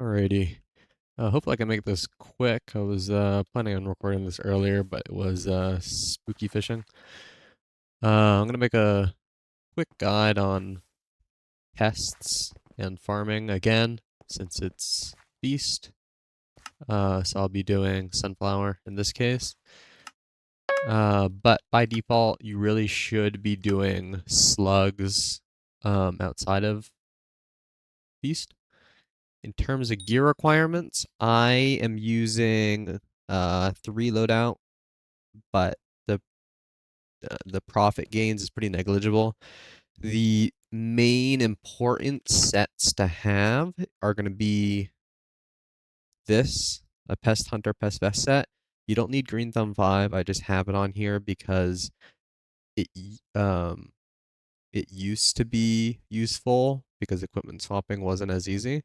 Alrighty. Hopefully I can make this quick. I was planning on recording this earlier, but it was spooky fishing. I'm gonna make a quick guide on pests and farming again, since it's feast. So I'll be doing sunflower in this case. But by default, you really should be doing slugs outside of feast. In terms of gear requirements, I am using 3 loadout, but the profit gains is pretty negligible. The main important sets to have are going to be this, a Pest Hunter Pest Vest set. You don't need Green Thumb 5. I just have it on here because it it used to be useful because equipment swapping wasn't as easy.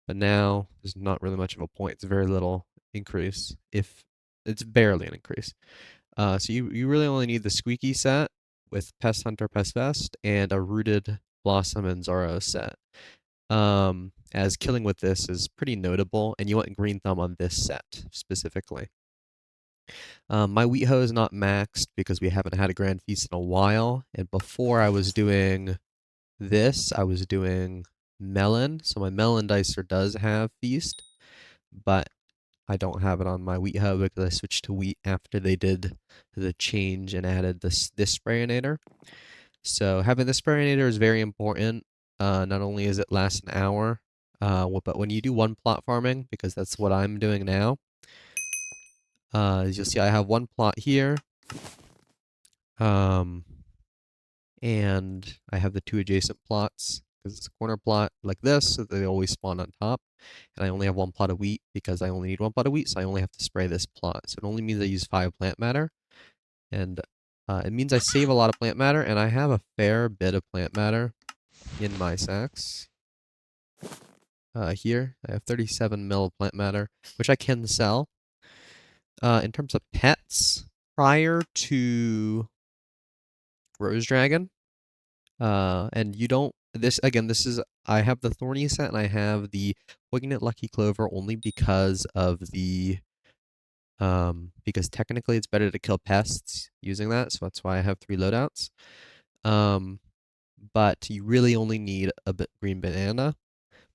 But now there's not really much of a point. It's a very little increase, if it's barely an increase. So you really only need the squeaky set with Pest Hunter, Pest Vest, and a Rooted Blossom and Zorro set. As killing with this is pretty notable, and you want Green Thumb on this set specifically. My wheat hoe is not maxed because we haven't had a Grand Feast in a while, and before I was doing this, I was doing melon, so my melon dicer does have feast, but I don't have it on my wheat hoe because I switched to wheat after they did the change and added this sprayinator. So having this sprayinator is very important. Not only is it last an hour, but when you do one plot farming, because that's what I'm doing now, as you'll see, I have one plot here. And I have the 2 adjacent plots because it's a corner plot like this, so they always spawn on top. And I only have 1 plot of wheat because I only need 1 plot of wheat, so I only have to spray this plot. So it only means I use 5 plant matter, and it means I save a lot of plant matter, and I have a fair bit of plant matter in my sacks. Here, I have 37 mil of plant matter, which I can sell. In terms of pets, prior to Rose Dragon, and you don't, this is, I have the Thorny set and I have the Poignant Lucky Clover only because of the, because technically it's better to kill pests using that, so that's why I have 3 loadouts. But you really only need a green banana.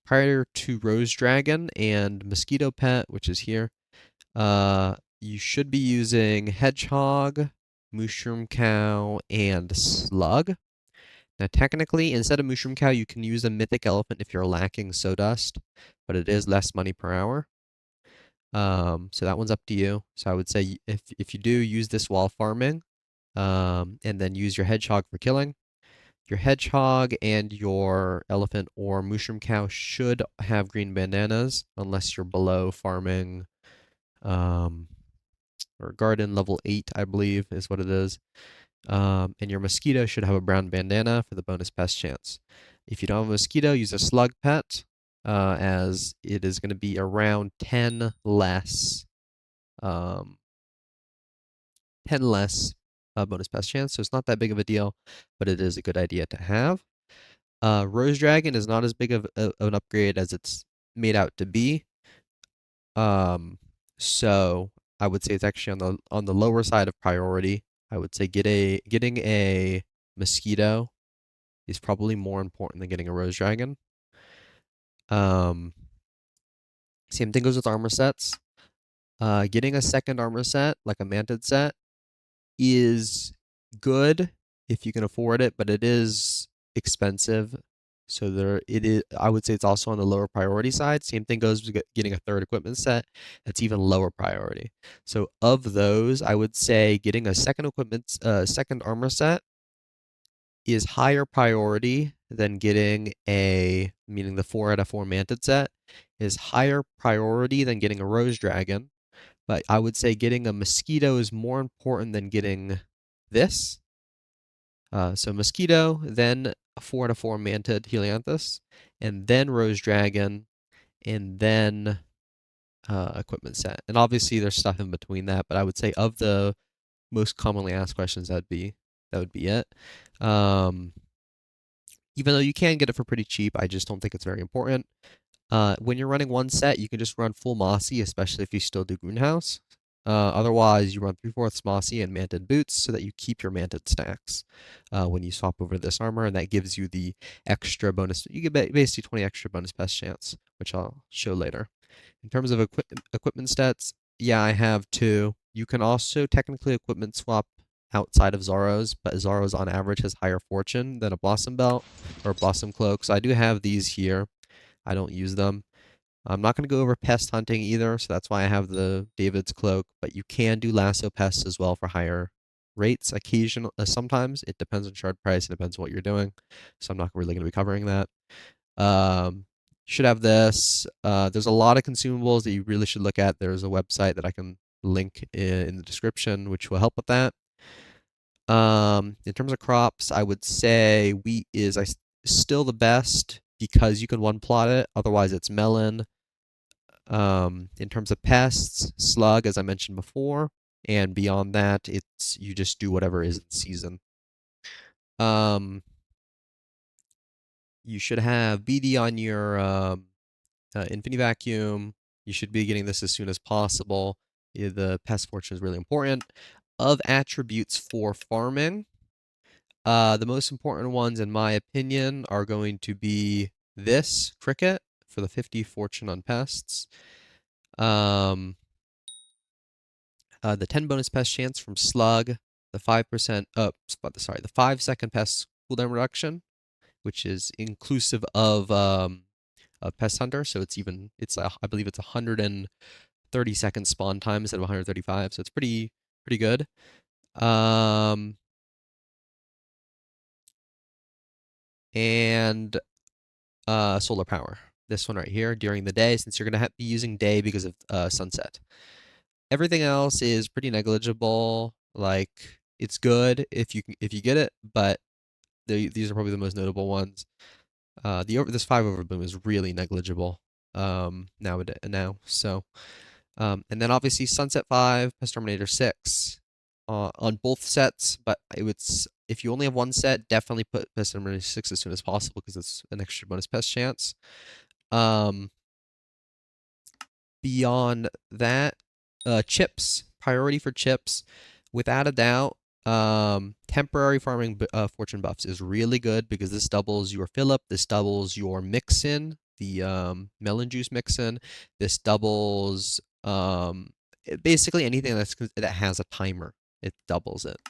Prior to Rose Dragon and Mosquito Pet, which is here, you should be using Hedgehog, Mushroom Cow, and Slug. Now, technically, instead of Mushroom Cow, you can use a Mythic Elephant if you're lacking Sawdust, but it is less money per hour. So that one's up to you. So I would say if you do, use this while farming, and then use your Hedgehog for killing. Your Hedgehog and your Elephant or Mushroom Cow should have green bananas, unless you're below farming, or garden level 8, I believe is what it is. And your mosquito should have a brown bandana for the bonus pest chance. If you don't have a mosquito, use a slug pet, as it is going to be around 10 less, 10 less bonus pest chance, so it's not that big of a deal, but it is a good idea to have. Rose Dragon is not as big of an upgrade as it's made out to be. So I would say it's actually on the lower side of priority. I would say getting a mosquito is probably more important than getting a Rose Dragon. Same thing goes with armor sets. Getting a second armor set, like a Mantid set, is good if you can afford it, but it is expensive. So it is. I would say it's also on the lower priority side. Same thing goes with getting a third equipment set. That's even lower priority. So of those, I would say getting a second second armor set is higher priority than getting meaning the 4 out of 4 Mantid set is higher priority than getting a Rose Dragon. But I would say getting a Mosquito is more important than getting this. So Mosquito, then a 4 out of 4 Mantid Helianthus, and then Rose Dragon, and then equipment set. And obviously there's stuff in between that, but I would say of the most commonly asked questions, that would be it. Even though you can get it for pretty cheap, I just don't think it's very important. When you're running one set, you can just run full mossy, especially if you still do greenhouse. Otherwise, you run 3/4 mossy and manted boots so that you keep your manted stacks when you swap over this armor, and that gives you the extra bonus. You get basically 20 extra bonus pest chance, which I'll show later. In terms of equipment stats, yeah, I have two. You can also technically equipment swap outside of Zoro's, but Zoro's on average has higher fortune than a Blossom Belt or Blossom Cloak. So I do have these here. I don't use them. I'm not going to go over pest hunting either, so that's why I have the David's Cloak, but you can do lasso pests as well for higher rates occasionally. Sometimes it depends on shard price, it depends on what you're doing, so I'm not really going to be covering that. Should have this. There's a lot of consumables that you really should look at. There's a website that I can link in the description, which will help with that. In terms of crops, I would say wheat is still the best because you can one plot it. Otherwise, it's melon. In terms of pests, slug, as I mentioned before, and beyond that, it's you just do whatever is in season. You should have BD on your Infinity Vacuum. You should be getting this as soon as possible. The pest fortune is really important. Of attributes for farming, the most important ones, in my opinion, are going to be this cricket for the 50 fortune on pests. The 10 bonus pest chance from slug, the 5%, the 5-second pest cooldown reduction, which is inclusive of pest hunter, so I believe it's 130-second spawn time instead of 135, so it's pretty good. And solar power. This one right here during the day, since you're gonna be using day because of sunset. Everything else is pretty negligible. Like it's good if you get it, but these are probably the most notable ones. This 5 overbloom is really negligible now. So and then obviously Sunset 5, Pest Terminator 6 on both sets, but if you only have one set, definitely put Pest Terminator 6 as soon as possible because it's an extra bonus pest chance. Beyond that, chips, priority for chips, without a doubt. Temporary farming fortune buffs is really good because this doubles your fill up, this doubles your mix in, the melon juice mix in, this doubles basically anything that has a timer, it doubles it.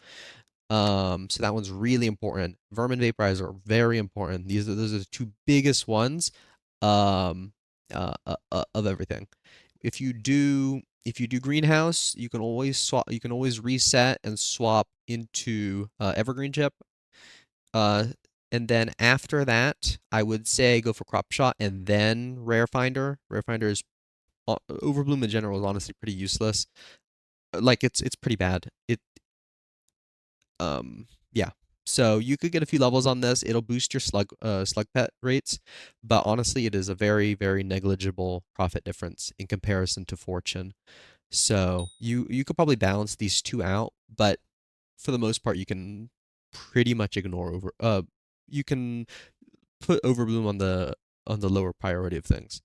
So that one's really important. Vermin vaporizer are very important. Those are the two biggest ones of everything. If you do greenhouse, you can always swap. You can always reset and swap into evergreen chip. And then after that, I would say go for crop shot and then rare finder. Rare finder is overbloom in general is honestly pretty useless. Like it's pretty bad. Yeah. So you could get a few levels on this. It'll boost your slug pet rates, but honestly, it is a very, very negligible profit difference in comparison to fortune. So you could probably balance these two out, but for the most part, you can pretty much ignore you can put overbloom on the lower priority of things.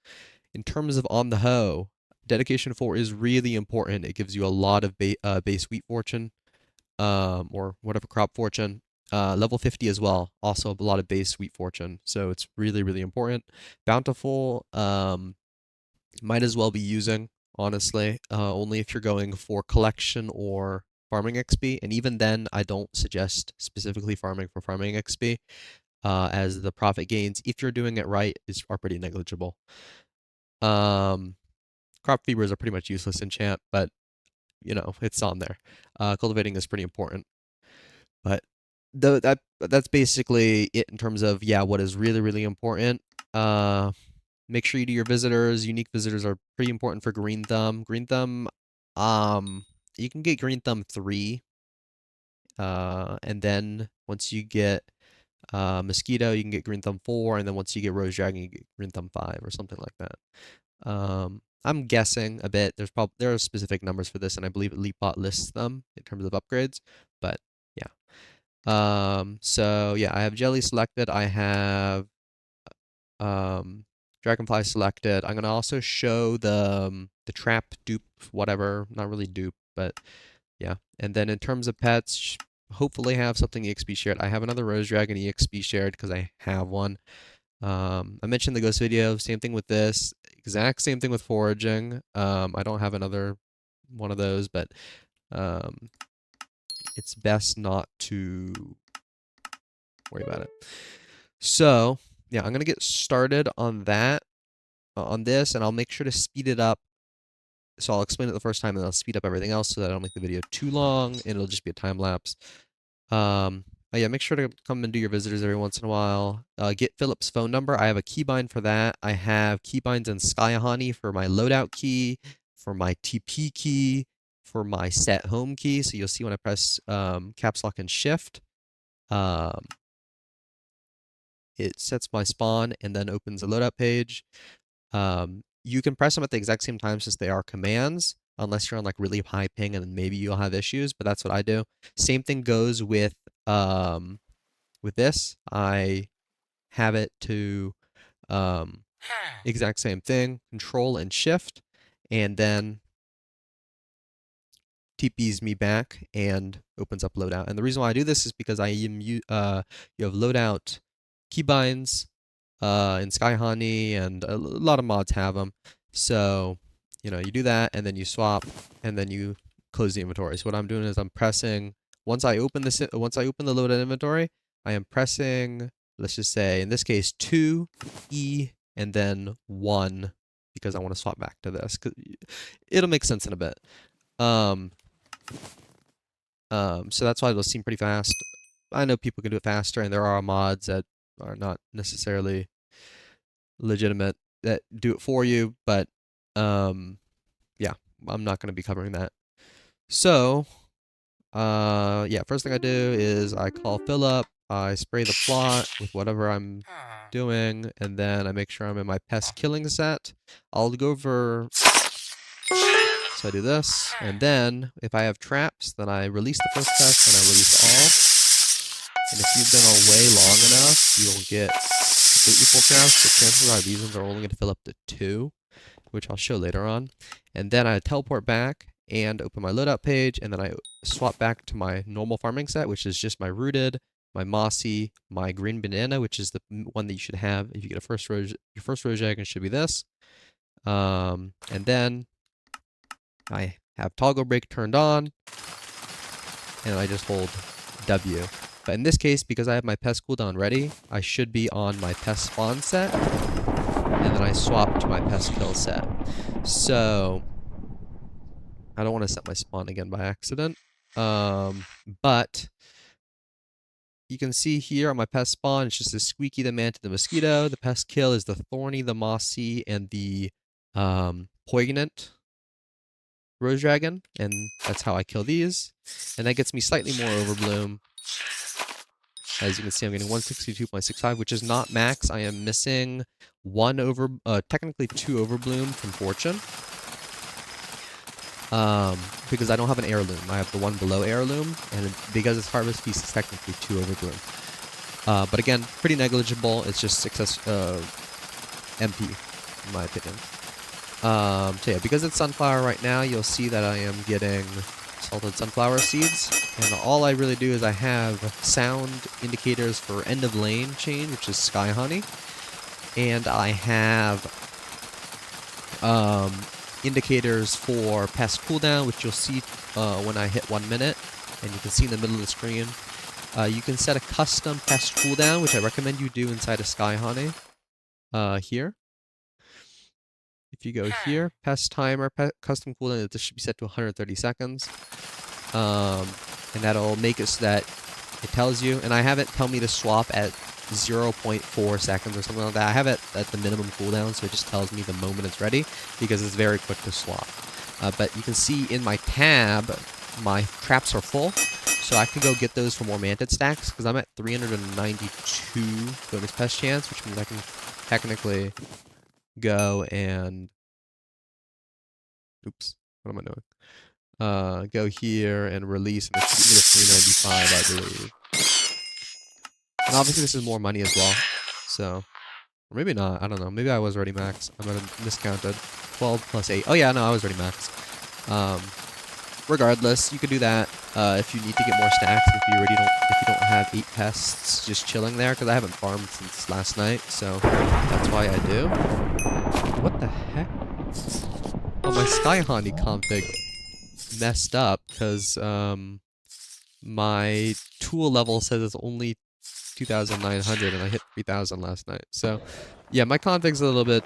In terms of on the hoe, dedication 4 is really important. It gives you a lot of base wheat fortune, or whatever crop fortune. Level 50 as well, also a lot of base wheat fortune, so it's really, really important. Bountiful, might as well be using, honestly, only if you're going for collection or farming XP, and even then, I don't suggest specifically farming for farming XP, as the profit gains, if you're doing it right, are pretty negligible. Crop fibers are pretty much useless in champ, but it's on there. Cultivating is pretty important. But that's basically it in terms of what is really, really important. Make sure you do your visitors. Unique visitors are pretty important for Green Thumb. Green Thumb, you can get Green Thumb 3, and then once you get Mosquito, you can get Green Thumb 4, and then once you get Rose Dragon, you get Green Thumb 5 or something like that. I'm guessing a bit. There are specific numbers for this, and I believe Leapbot lists them in terms of upgrades. But yeah. So yeah, I have Jelly selected. I have Dragonfly selected. I'm gonna also show the trap dupe, whatever. Not really dupe, but yeah. And then in terms of pets, hopefully have something EXP shared. I have another Rose Dragon EXP shared because I have one. I mentioned the ghost video. Same thing with this. Exact same thing with foraging. I don't have another one of those, but um, it's best not to worry about it. So yeah, I'm gonna get started on that, on this, and I'll make sure to speed it up. So I'll explain it the first time, and then I'll speed up everything else so that I don't make the video too long, and it'll just be a time lapse. But yeah, make sure to come and do your visitors every once in a while. Get Philip's phone number. I have a keybind for that. I have keybinds in Sky for my loadout key, for my TP key, for my set home key. So you'll see when I press caps lock and shift, it sets my spawn and then opens a loadout page. You can press them at the exact same time since they are commands, unless you're on like really high ping and then maybe you'll have issues, but that's what I do. Same thing goes with this. I have it to exact same thing, control and shift, and then TPs me back and opens up loadout. And the reason why I do this is because I am you have loadout keybinds in Sky and a lot of mods have them. So, you know, you do that and then you swap and then you close the inventory. So what I'm doing is I'm pressing once I open the loadout inventory, I am pressing, let's just say in this case 2 E and then 1 because I want to swap back to this. 'Cause it'll make sense in a bit. So that's why it'll seem pretty fast. I know people can do it faster, and there are mods that are not necessarily legitimate that do it for you, but yeah, I'm not going to be covering that. So, yeah, first thing I do is I call Philip, I spray the plot with whatever I'm doing, and then I make sure I'm in my pest killing set. I'll go over, so I do this, and then if I have traps, then I release the first pest, and I release all. And if you've been away long enough, you'll get 8 full traps, but chances are these ones are only going to fill up to 2, which I'll show later on. And then I teleport back and open my loadout page, and then I swap back to my normal farming set, which is just my rooted, my mossy, my green banana, which is the one that you should have if you get a first rose. Your first rose dragon should be this. And then I have toggle break turned on, and I just hold W. But in this case, because I have my pest cooldown ready, I should be on my pest spawn set, and then I swap to my pest kill set. So, I don't want to set my spawn again by accident, but you can see here on my pest spawn, it's just the squeaky, the mantis, the mosquito. The pest kill is the thorny, the mossy, and the poignant rose dragon, and that's how I kill these. And that gets me slightly more overbloom. As you can see, I'm getting 162.65, which is not max. I am missing technically 2 overbloom from fortune. Because I don't have an heirloom. I have the one below heirloom, and because it's harvest feast, it's technically 2 overbloom. But again, pretty negligible. It's just success MP, in my opinion. So yeah, because it's sunflower right now, you'll see that I am getting salted sunflower seeds, and all I really do is I have sound indicators for end of lane change, which is sky honey, and I have indicators for pest cooldown, which you'll see when I hit 1 minute, and you can see in the middle of the screen. You can set a custom pest cooldown, which I recommend you do inside of Sky Honey. Here. If you go here, pest timer, custom cooldown, this should be set to 130 seconds. And that'll make it so that it tells you, and I have it tell me to swap at 0.4 seconds or something like that. I have it at the minimum cooldown, so it just tells me the moment it's ready, because it's very quick to swap. But you can see in my tab, my traps are full, so I can go get those for more mantid stacks, because I'm at 392 bonus pest chance, which means I can technically go and... Oops, what am I doing? Go here and release, and it should give me the 395, I believe. And obviously this is more money as well, so Or maybe not. I don't know. Maybe I was already max. I might have miscounted. 12 plus 8. Oh yeah, no, I was already max. Um, regardless, you could do that if you need to get more stacks. If you don't have 8 pests just chilling there, because I haven't farmed since last night, so that's why I do. What the heck? Oh, my Sky Honey config messed up because my tool level says it's only 2,900 and I hit 3,000 last night. So yeah, my config's a little bit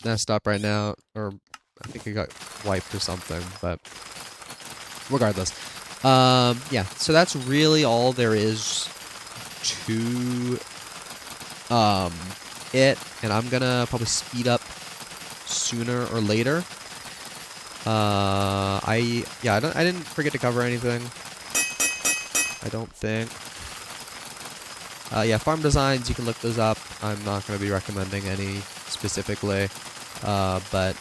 messed up right now, or I think it got wiped or something, but regardless. Yeah, so that's really all there is to it, and I'm gonna probably speed up sooner or later. I didn't forget to cover anything. I don't think. Yeah, farm designs, you can look those up. I'm not going to be recommending any specifically, but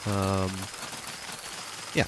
um, yeah.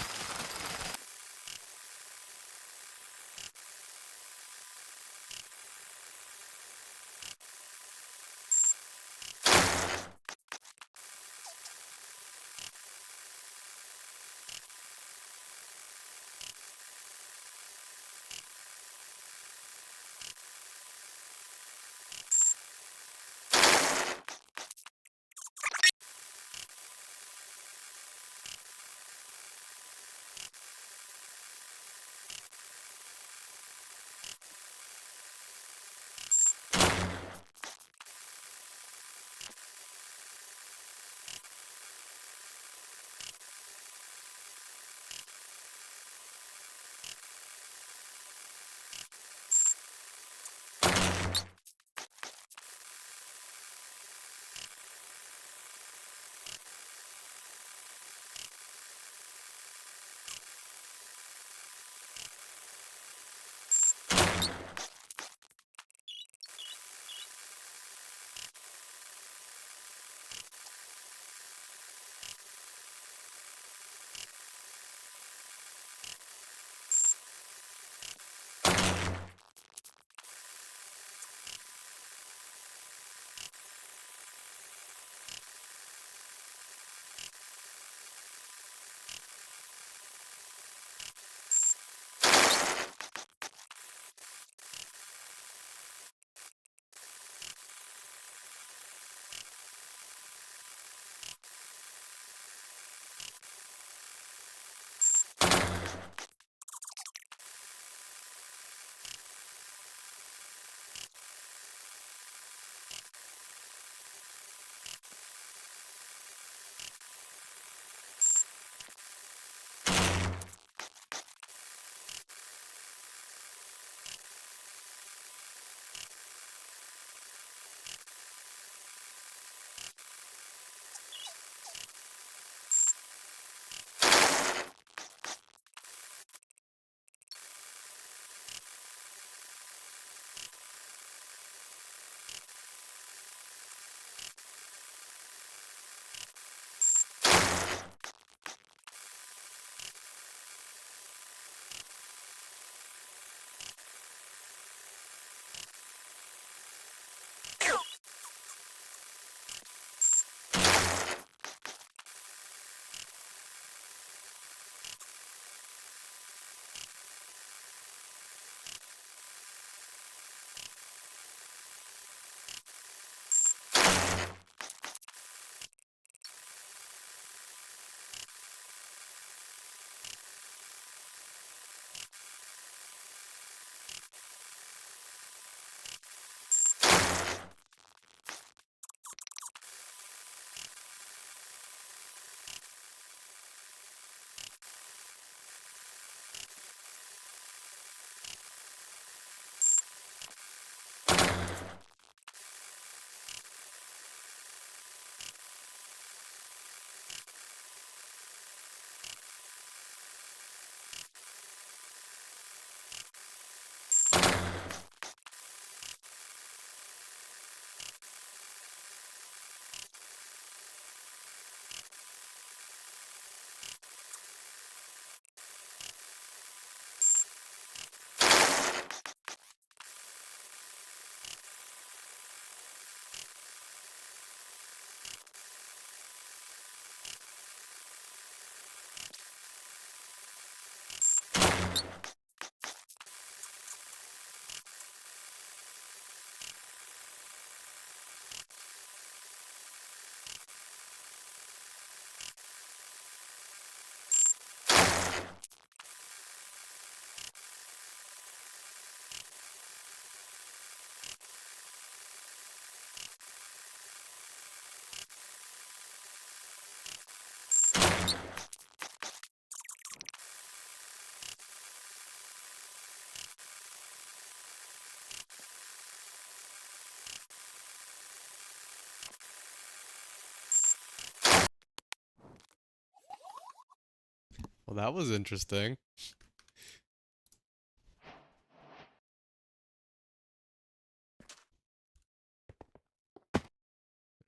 Well, that was interesting.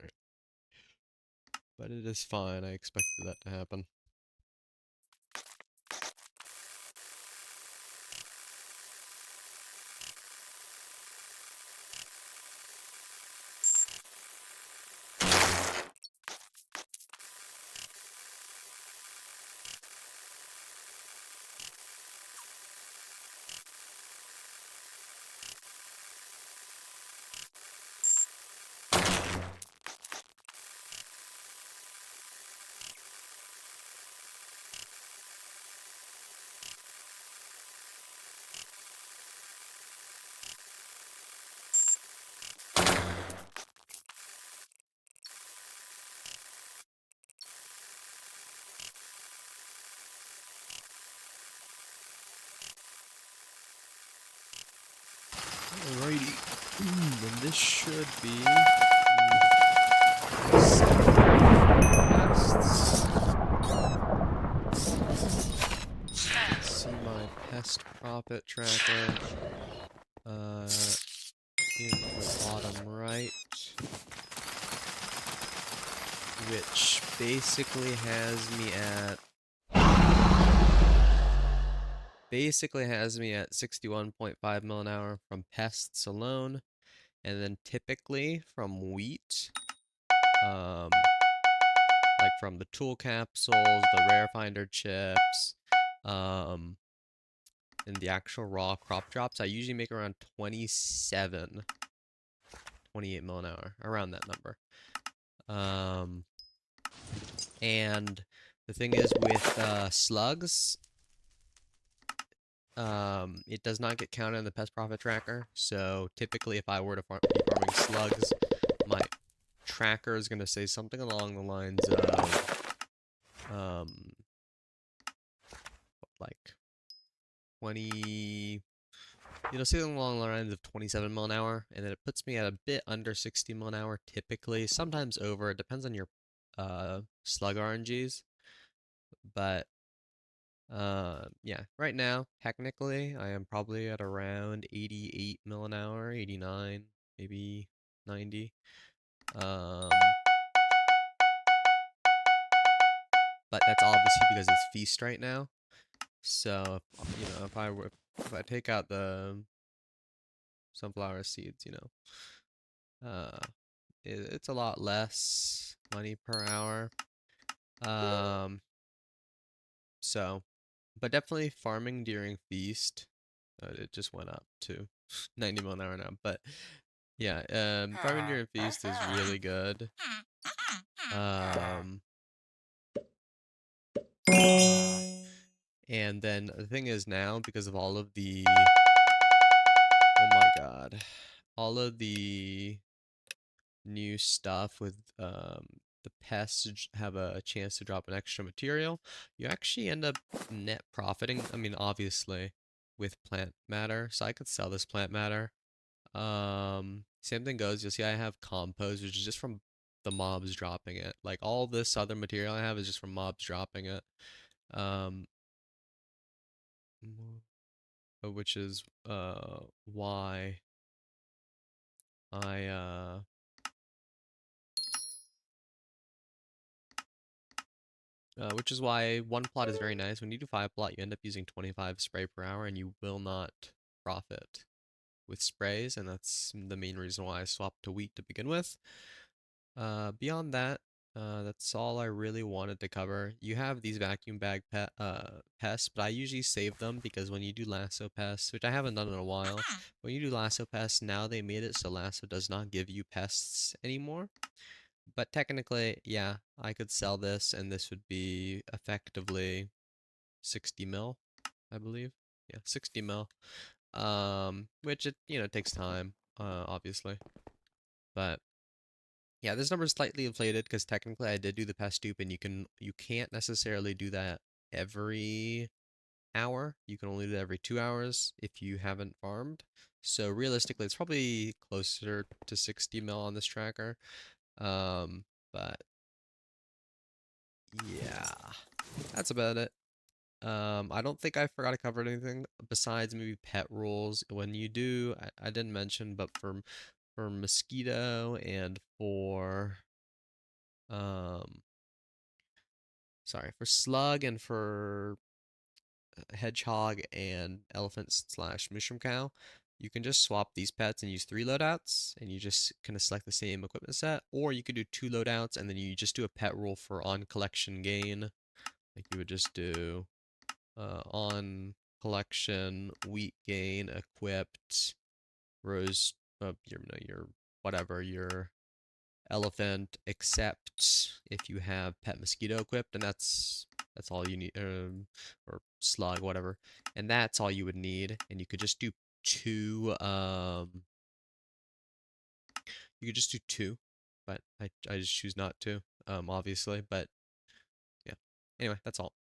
Alright. But it is fine. I expected that to happen. Alrighty. And this should be pests. See my pest profit tracker. In the bottom right, which basically has me at 61.5 mil an hour from pests alone, and then typically from wheat, like from the tool capsules, the rare finder chips, and the actual raw crop drops, I usually make around 28 mil an hour, around that number. And the thing is with slugs, it does not get counted in the pest profit tracker. So typically, if I were to be farming slugs, my tracker is going to say something along the lines of, like 20, something along the lines of 27 mil an hour, and then it puts me at a bit under 60 mil an hour typically, sometimes over. It depends on your slug RNGs, but yeah, right now, technically, I am probably at around 88 mil an hour, 89, maybe 90. Um, but that's obviously because it's feast right now. So, if I take out the sunflower seeds, it's a lot less money per hour. Um, so, but definitely farming during feast, it just went up to 90 mil an hour now, but yeah, farming during feast is really good. Um, and then the thing is now, because of all of the, oh my god, all of the new stuff with the pests have a chance to drop an extra material, you actually end up net profiting. I mean, obviously, with plant matter, so I could sell this plant matter. Same thing goes. You'll see I have compost, which is just from the mobs dropping it. Like all this other material I have is just from mobs dropping it. Um, which is why I which is why one plot is very nice. When you do 5 plot, you end up using 25 spray per hour, and you will not profit with sprays, and that's the main reason why I swapped to wheat to begin with. Beyond that, that's all I really wanted to cover. You have these vacuum bag pests, but I usually save them because when you do lasso pests, which I haven't done in a while, when you do lasso pests, now they made it so lasso does not give you pests anymore. But technically, yeah, I could sell this, and this would be effectively 60 mil, I believe. Yeah, 60 mil. Which it takes time, obviously. But yeah, this number is slightly inflated because technically I did do the pest dupe, and you can't necessarily do that every hour. You can only do that every 2 hours if you haven't farmed. So realistically, it's probably closer to 60 mil on this tracker. But yeah, that's about it. I don't think I forgot to cover anything besides maybe pet rules. When you do, I didn't mention, but for mosquito and for um sorry, for slug and for hedgehog and elephant slash mushroom cow, you can just swap these pets and use 3 loadouts, and you just kind of select the same equipment set, or you could do 2 loadouts and then you just do a pet rule for on collection gain. Like you would just do on collection wheat gain equipped rose your no, your whatever your elephant, except if you have pet mosquito equipped, and that's all you need, or slug, whatever, and that's all you would need, and you could just do two. You could just do two, but I just choose not to, obviously, but yeah. Anyway, that's all.